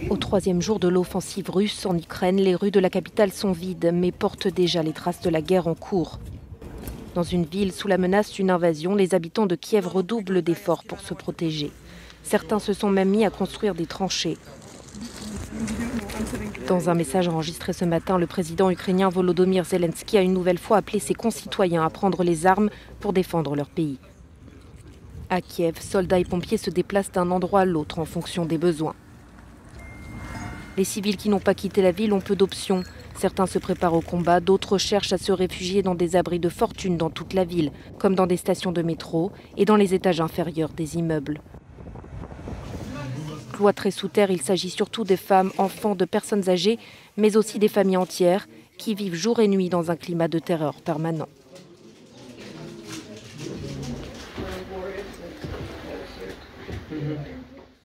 Au troisième jour de l'offensive russe en Ukraine, les rues de la capitale sont vides, mais portent déjà les traces de la guerre en cours. Dans une ville sous la menace d'une invasion, les habitants de Kiev redoublent d'efforts pour se protéger. Certains se sont même mis à construire des tranchées. Dans un message enregistré ce matin, le président ukrainien Volodymyr Zelensky a une nouvelle fois appelé ses concitoyens à prendre les armes pour défendre leur pays. À Kiev, soldats et pompiers se déplacent d'un endroit à l'autre en fonction des besoins. Les civils qui n'ont pas quitté la ville ont peu d'options. Certains se préparent au combat, d'autres cherchent à se réfugier dans des abris de fortune dans toute la ville, comme dans des stations de métro et dans les étages inférieurs des immeubles. Cloîtrés sous terre, il s'agit surtout des femmes, enfants, de personnes âgées, mais aussi des familles entières qui vivent jour et nuit dans un climat de terreur permanent.